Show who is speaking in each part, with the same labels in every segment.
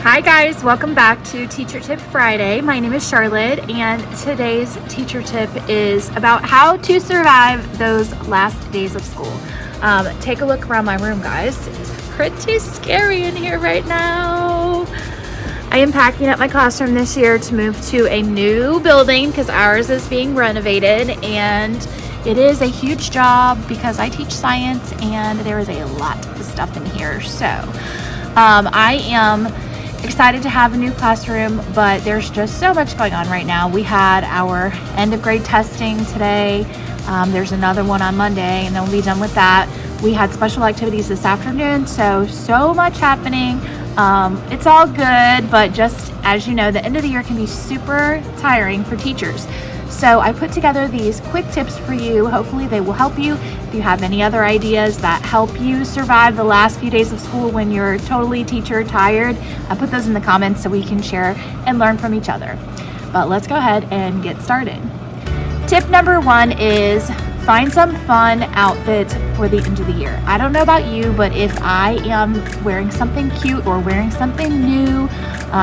Speaker 1: Hi guys, welcome back to Teacher Tip Friday. My name is Charlotte and today's teacher tip is about how to survive those last days of school. Take a look around my room, guys. It's pretty scary in here right now. I am packing up my classroom this year to move to a new building because ours is being renovated, and it is a huge job because I teach science and there is a lot of stuff in here. So I am excited to have a new classroom, but there's just so much going on right now. We had our end of grade testing today. There's another one on Monday, and then we'll be done with that. We had special activities this afternoon, so much happening. It's all good, but just as you know, the end of the year can be super tiring for teachers. So I put together these quick tips for you. Hopefully they will help you. If you have any other ideas that help you survive the last few days of school when you're totally teacher tired, I put those in the comments so we can share and learn from each other. But let's go ahead and get started. Tip number 1 is find some fun outfits for the end of the year. I don't know about you, but if I am wearing something cute or wearing something new,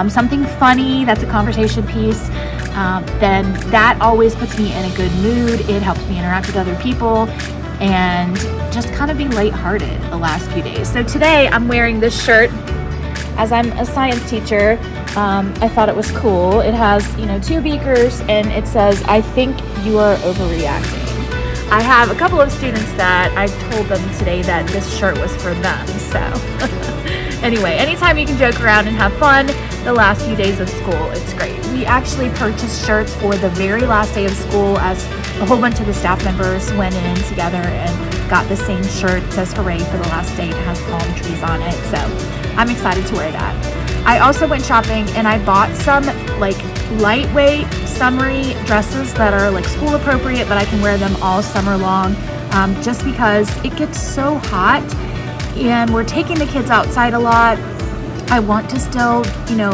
Speaker 1: something funny that's a conversation piece, then that always puts me in a good mood. It helps me interact with other people and just kind of be lighthearted the last few days. So today I'm wearing this shirt. As I'm a science teacher, I thought it was cool. It has, 2 beakers, and it says, "I think you are overreacting." I have a couple of students that I told them today that this shirt was for them. So anyway, anytime you can joke around and have fun the last few days of school, it's great. We actually purchased shirts for the very last day of school as a whole bunch of the staff members went in together and got the same shirt. It says "Hooray for the last day." It has palm trees on it. So I'm excited to wear that. I also went shopping and I bought some lightweight summery dresses that are school appropriate, but I can wear them all summer long, just because it gets so hot and we're taking the kids outside a lot. I want to still,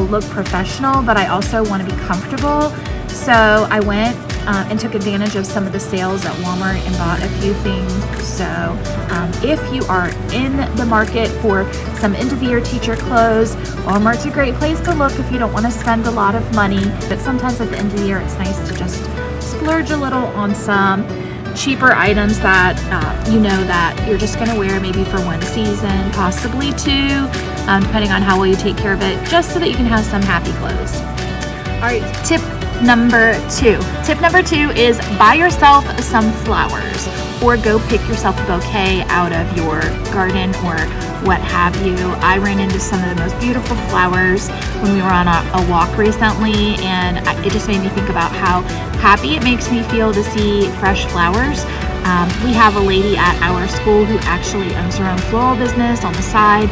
Speaker 1: look professional, but I also want to be comfortable. So I went and took advantage of some of the sales at Walmart and bought a few things. So if you are in the market for some end of the year teacher clothes, Walmart's a great place to look if you don't want to spend a lot of money. But sometimes at the end of the year, it's nice to just splurge a little on some cheaper items that that you're just going to wear maybe for one season, possibly 2, depending on how well you take care of it, just so that you can have some happy clothes. All right, tip number 2. Tip number 2 is buy yourself some flowers, or go pick yourself a bouquet out of your garden or what have you. I ran into some of the most beautiful flowers when we were on a walk recently, and it just made me think about how happy it makes me feel to see fresh flowers. We have a lady at our school who actually owns her own floral business on the side,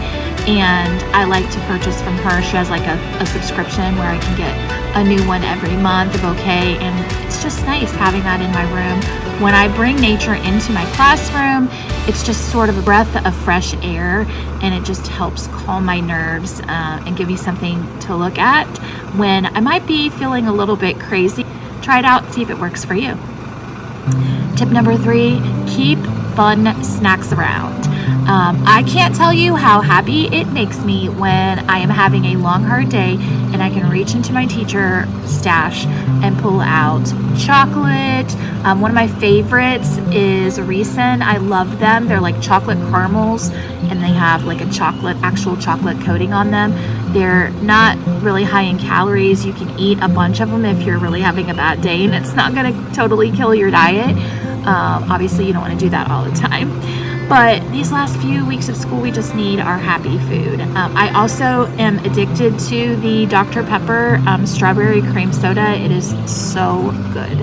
Speaker 1: and I like to purchase from her. She has a subscription where I can get a new one every month, a bouquet, and it's just nice having that in my room. When I bring nature into my classroom, it's just sort of a breath of fresh air, and it just helps calm my nerves and give me something to look at when I might be feeling a little bit crazy. Try it out, see if it works for you. Tip number 3, keep fun snacks around. I can't tell you how happy it makes me when I am having a long, hard day and I can reach into my teacher stash and pull out chocolate. One of my favorites is Reese's. I love them. They're like chocolate caramels, and they have actual chocolate coating on them. They're not really high in calories. You can eat a bunch of them if you're really having a bad day, and it's not going to totally kill your diet. Obviously, you don't want to do that all the time. But these last few weeks of school, we just need our happy food. I also am addicted to the Dr. Pepper strawberry cream soda. It is so good.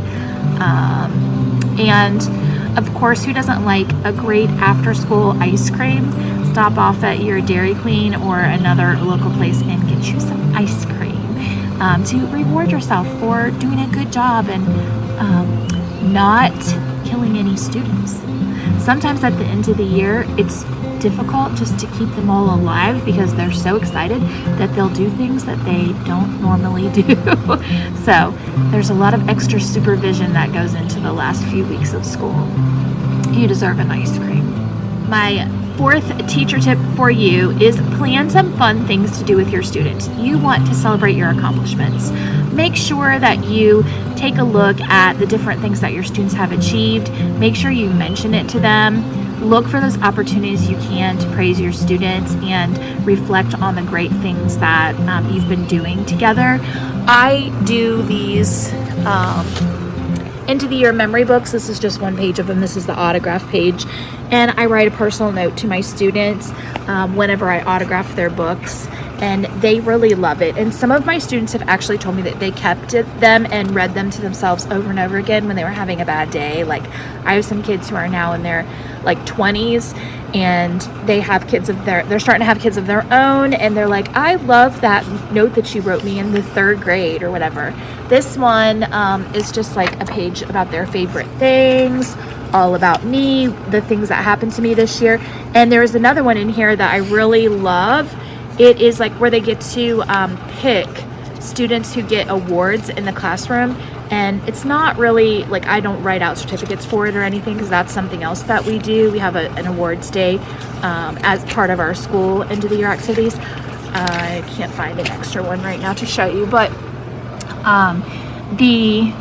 Speaker 1: And of course, who doesn't like a great after-school ice cream? Stop off at your Dairy Queen or another local place and get you some ice cream to reward yourself for doing a good job and not killing any students. Sometimes at the end of the year, it's difficult just to keep them all alive because they're so excited that they'll do things that they don't normally do. So there's a lot of extra supervision that goes into the last few weeks of school. You deserve an ice cream. My fourth teacher tip for you is plan some fun things to do with your students. You want to celebrate your accomplishments. Make sure that you take a look at the different things that your students have achieved. Make sure you mention it to them. Look for those opportunities you can to praise your students and reflect on the great things that you've been doing together. I do these end of the year memory books. This is just one page of them. This is the autograph page. And I write a personal note to my students whenever I autograph their books. And they really love it. And some of my students have actually told me that they kept them and read them to themselves over and over again when they were having a bad day. Like, I have some kids who are now in their like 20s, and they're starting to have kids of their own, and they're like, I love that note that you wrote me in the 3rd grade or whatever. This one is just like a page about their favorite things, all about me, the things that happened to me this year. And there's another one in here that I really love. It is like where they get to pick students who get awards in the classroom. And it's not really like, I don't write out certificates for it or anything, because that's something else that we do. We have an awards day as part of our school end of the year activities. I can't find an extra one right now to show you, but the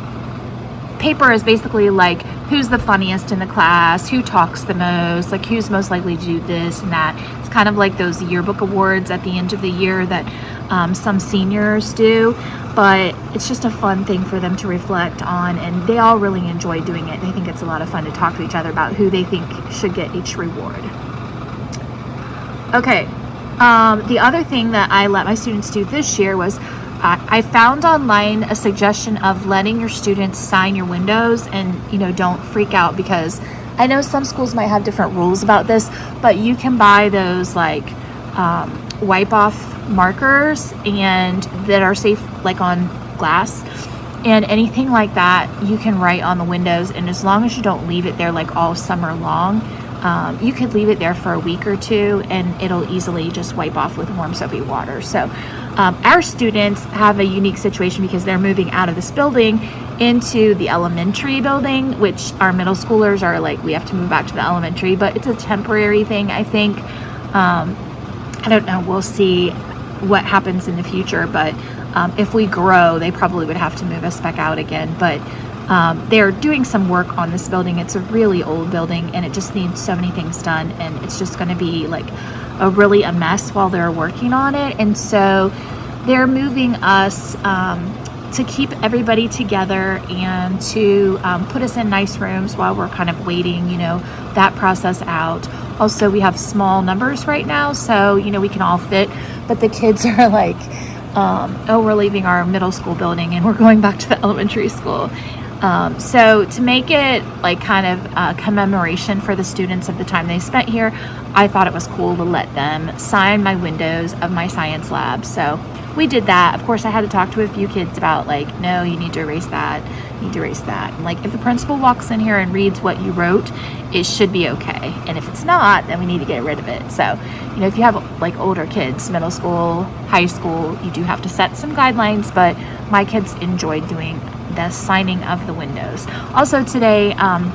Speaker 1: paper is basically like, who's the funniest in the class, who talks the most, like who's most likely to do this and that. It's kind of like those yearbook awards at the end of the year that some seniors do, but it's just a fun thing for them to reflect on, and they all really enjoy doing it. They think it's a lot of fun to talk to each other about who they think should get each reward. Okay, the other thing that I let my students do this year was I found online a suggestion of letting your students sign your windows, and don't freak out, because I know some schools might have different rules about this, but you can buy those like wipe off markers and that are safe, like on glass and anything like that. You can write on the windows, and as long as you don't leave it there like all summer long, you could leave it there for a week or two and it'll easily just wipe off with warm soapy water. So our students have a unique situation because they're moving out of this building into the elementary building, which our middle schoolers are like, we have to move back to the elementary, but it's a temporary thing, I think. I don't know, we'll see what happens in the future, but if we grow, they probably would have to move us back out again. But they're doing some work on this building. It's a really old building, and it just needs so many things done, and it's just going to be like a mess while they're working on it. And so they're moving us to keep everybody together and to put us in nice rooms while we're kind of waiting, that process out. Also, we have small numbers right now, so we can all fit, but the kids are like, we're leaving our middle school building and we're going back to the elementary school. So to make it like kind of a commemoration for the students of the time they spent here, I thought it was cool to let them sign my windows of my science lab. So we did that. Of course, I had to talk to a few kids about like, no, you need to erase that. You need to erase that. And like, if the principal walks in here and reads what you wrote, it should be okay. And if it's not, then we need to get rid of it. So, if you have like older kids, middle school, high school, you do have to set some guidelines, but my kids enjoyed doing the signing of the windows. Also today, I'm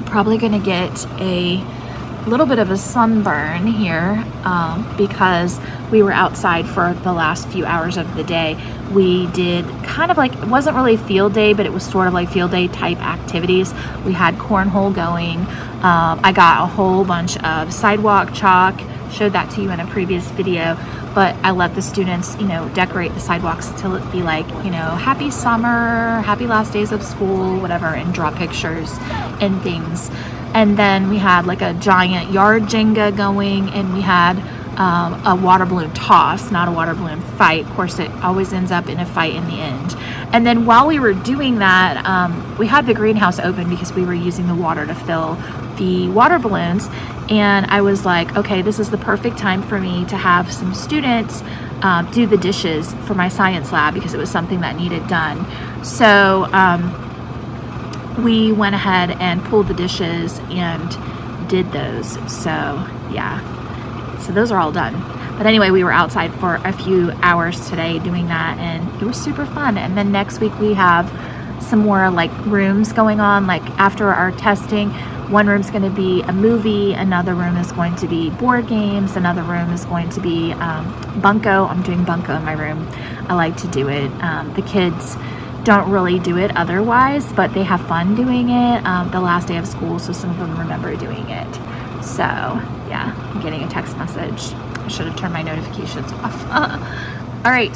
Speaker 1: probably going to get a little bit of a sunburn here because we were outside for the last few hours of the day. We did kind of like, it wasn't really field day, but it was sort of like field day type activities. We had cornhole going. I got a whole bunch of sidewalk chalk, showed that to you in a previous video, but I let the students, decorate the sidewalks till it be like, happy summer, happy last days of school, whatever, and draw pictures and things. And then we had like a giant yard Jenga going, and we had a water balloon toss, not a water balloon fight. Of course, it always ends up in a fight in the end. And then while we were doing that, we had the greenhouse open because we were using the water to fill the water balloons. And I was like, okay, this is the perfect time for me to have some students do the dishes for my science lab because it was something that needed done. So we went ahead and pulled the dishes and did those. So yeah, so those are all done. But anyway, we were outside for a few hours today doing that, and it was super fun. And then next week we have some more like rooms going on. Like after our testing, one room's going to be a movie, another room is going to be board games, another room is going to be bunko. I'm doing bunko in my room. I like to do it. The kids don't really do it otherwise, but they have fun doing it the last day of school, so some of them remember doing it. So yeah, I'm getting a text message. I should have turned my notifications off. All right,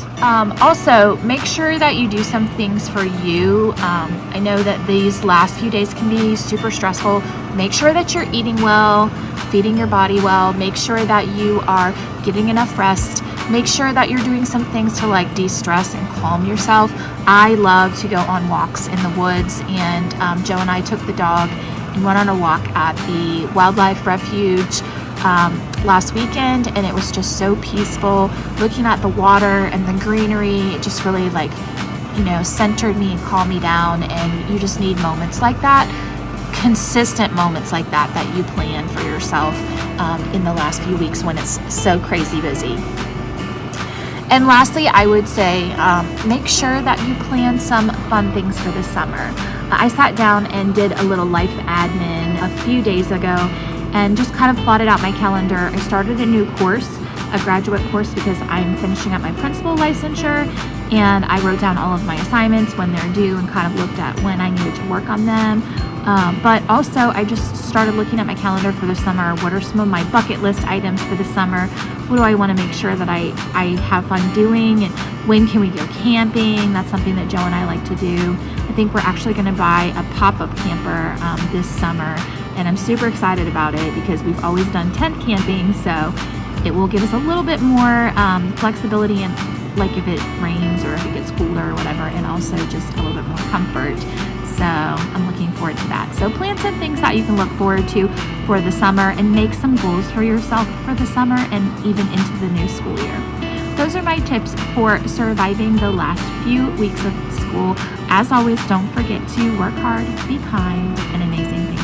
Speaker 1: also make sure that you do some things for you. I know that these last few days can be super stressful. Make sure that you're eating well, feeding your body well, make sure that you are getting enough rest. Make sure that you're doing some things to like de-stress and calm yourself. I love to go on walks in the woods, and Joe and I took the dog and went on a walk at the wildlife refuge last weekend, and it was just so peaceful. Looking at the water and the greenery, it just really like, centered me and calmed me down. And you just need moments like that, consistent moments like that you plan for yourself in the last few weeks when it's so crazy busy. And lastly, I would say make sure that you plan some fun things for the summer. I sat down and did a little life admin a few days ago and just kind of plotted out my calendar. I started a new course, a graduate course, because I'm finishing up my principal licensure, and I wrote down all of my assignments when they're due and kind of looked at when I needed to work on them. But also I just started looking at my calendar for the summer. What are some of my bucket list items for the summer? What do I want to make sure that I have fun doing? And when can we go camping? That's something that Joe and I like to do. I think we're actually going to buy a pop-up camper this summer, and I'm super excited about it because we've always done tent camping, so it will give us a little bit more flexibility and like if it rains or if it gets cooler or whatever, and also just a little bit more comfort. So I'm looking forward to that. So plan some things that you can look forward to for the summer, and make some goals for yourself for the summer and even into the new school year. Those are my tips for surviving the last few weeks of school. As always, don't forget to work hard, be kind, and amazing things.